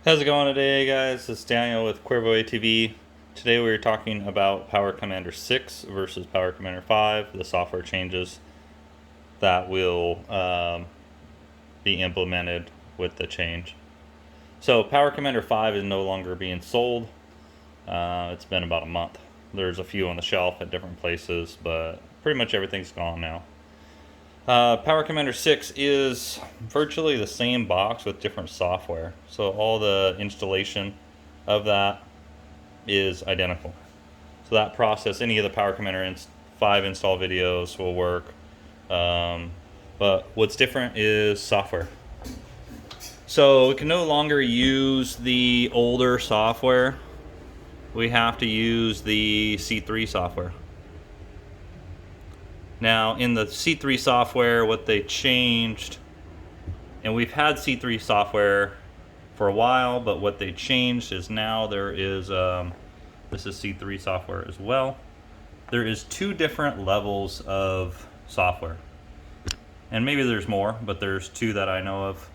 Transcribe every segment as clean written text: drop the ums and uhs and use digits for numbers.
How's it going today, guys? It's Daniel with Cuervo ATV. Today we are talking about Power Commander 6 versus Power Commander 5, the software changes that will be implemented with the change. So Power Commander 5 is no longer being sold. It's been about a month. There's a few on the shelf at different places, but pretty much everything's gone now. Power Commander 6 is virtually the same box with different software. So all the installation of that is identical. So that process, any of the Power Commander 5 install videos will work. But what's different is software. So we can no longer use the older software. We have to use the C3 software. Now, in the C3 software, what they changed, and we've had C3 software for a while, but what they changed is now there is, this is C3 software as well. There is 2 different levels of software. And maybe there's more, but there's 2 that I know of.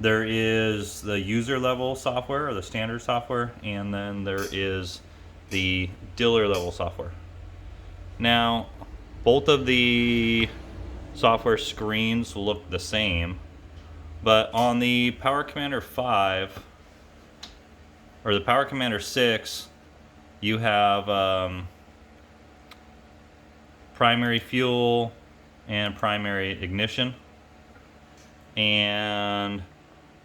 There is the user level software, or the standard software, and then there is the dealer level software. Now, both of the software screens look the same, but on the Power Commander 5 or the Power Commander 6, you have primary fuel and primary ignition, and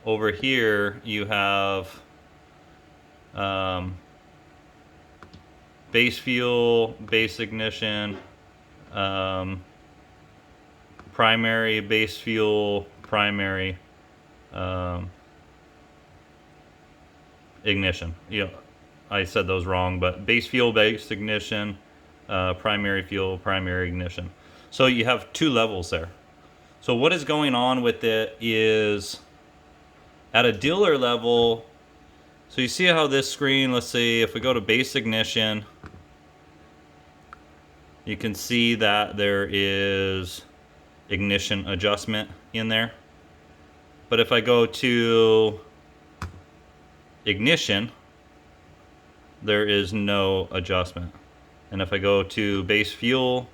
over here you have base fuel, base ignition, primary base fuel, primary ignition. I said those wrong, but base fuel, base ignition, primary fuel, primary ignition. So you have 2 levels there. So what is going on with it is at a dealer level, so you see how this screen, let's see, if we go to base ignition, you can see that there is ignition adjustment in there. But if I go to ignition, there is no adjustment. And if I go to base fuel,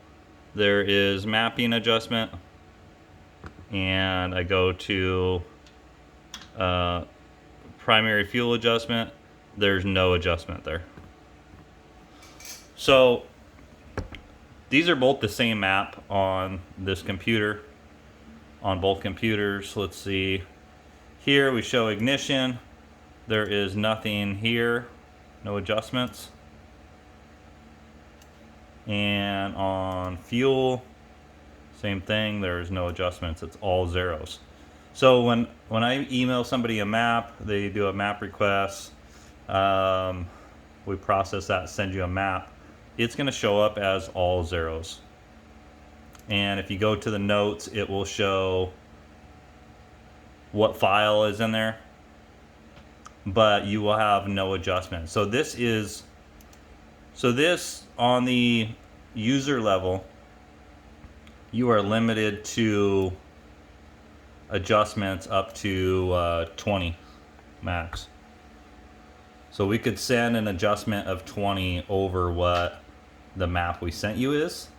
there is mapping adjustment. And I go to primary fuel adjustment, there's no adjustment there. So these are both the same map on this computer, on both computers. Let's see. Here we show ignition. There is nothing here, no adjustments. And on fuel, same thing, there's no adjustments. It's all zeros. So when I email somebody a map, they do a map request. We process that, send you a map. It's going to show up as all zeros. And if you go to the notes, it will show what file is in there, but you will have no adjustment. So this on the user level, you are limited to adjustments up to 20 max. So we could send an adjustment of 20 over what the map we sent you is,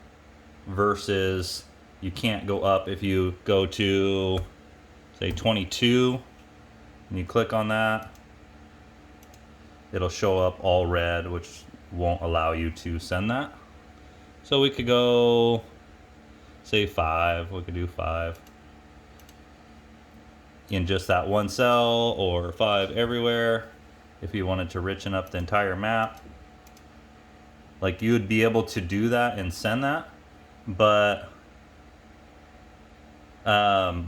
versus you can't go up. If you go to say 22 and you click on that, it'll show up all red, which won't allow you to send that. So we could go say 5, we could do 5 in just that one cell, or 5 everywhere if you wanted to richen up the entire map. Like, you would be able to do that and send that, but that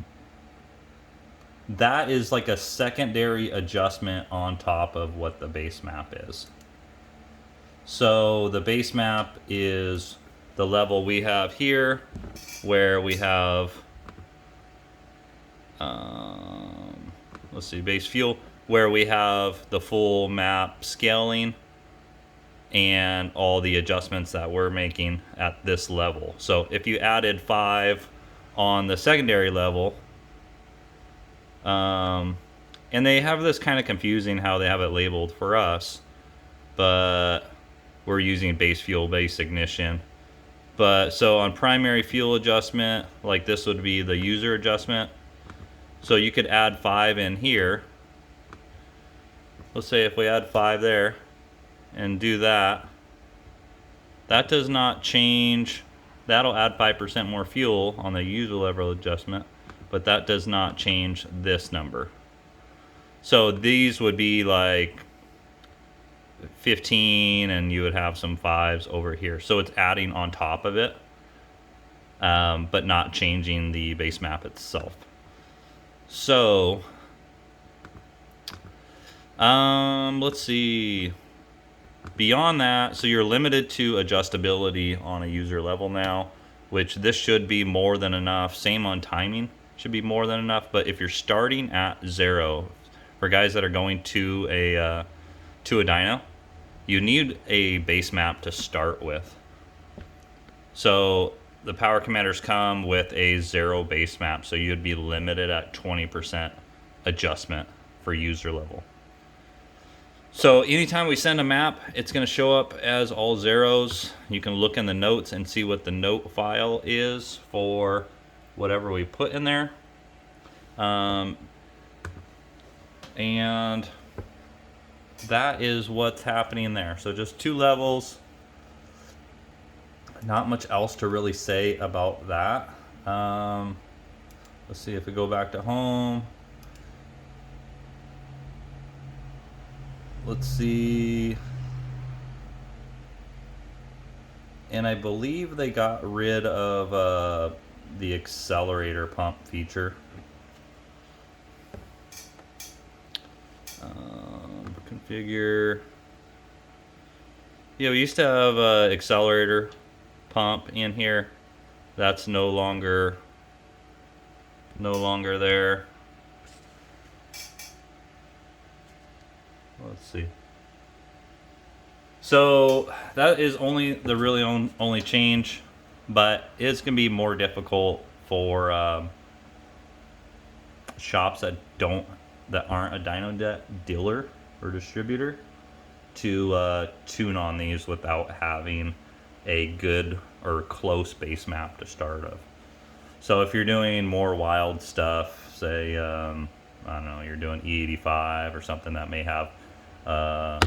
is like a secondary adjustment on top of what the base map is. So the base map is the level we have here, where we have let's see, base fuel, where we have the full map scaling and all the adjustments that we're making at this level. So if you added 5 on the secondary level, And they have this kind of confusing how they have it labeled for us, but we're using base fuel, base ignition. But so on primary fuel adjustment, like this would be the user adjustment. So you could add 5 in here. Let's say if we add 5 there and do that, that does not change. That'll add 5% more fuel on the user level adjustment, but that does not change this number. So these would be like 15, and you would have some 5s over here. So it's adding on top of it, but not changing the base map itself. So let's see. Beyond that, so you're limited to adjustability on a user level now, which this should be more than enough. Same on timing, should be more than enough. But if you're starting at 0, for guys that are going to a dyno, you need a base map to start with. So the power commanders come with a 0 base map, so you'd be limited at 20% adjustment for user level. So anytime we send a map, it's going to show up as all 0s. You can look in the notes and see what the note file is for whatever we put in there. And that is what's happening there. So just 2 levels. Not much else to really say about that. Let's see if we go back to home. Let's see. And I believe they got rid of the accelerator pump feature. Configure. Yeah, we used to have an accelerator pump in here. That's no longer there. Let's see. So that is only the really only change, but it's gonna be more difficult for shops that aren't a dyno dealer or distributor to tune on these without having a good or close base map to start of. So if you're doing more wild stuff, say I don't know, you're doing E85 or something that may have a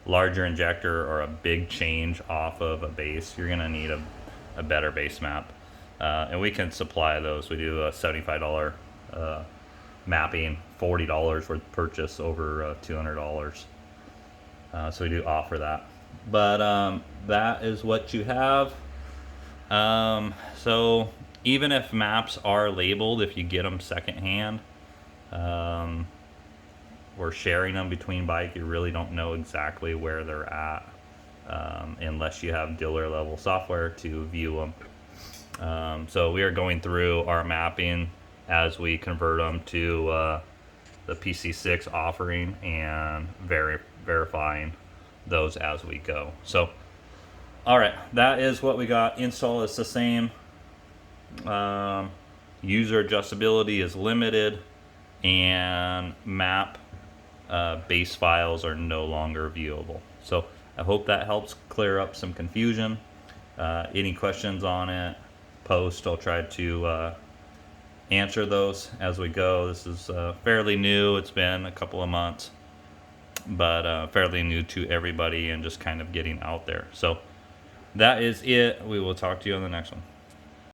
larger injector or a big change off of a base, you're gonna need a better base map, and we can supply those. We do a $75 mapping, $40 worth purchase over $200. So we do offer that. But that is what you have. So even if maps are labeled, if you get them secondhand, or sharing them between bike, you really don't know exactly where they're at unless you have dealer level software to view them. So we are going through our mapping as we convert them to the pc6 offering and verifying those as we go. So all right, that is what we got. Install is the same. User adjustability is limited, and map base files are no longer viewable. So I hope that helps clear up some confusion. Any questions on it, post. I'll try to answer those as we go. This is fairly new. It's been a couple of months, but fairly new to everybody and just kind of getting out there. So that is it. We will talk to you on the next one.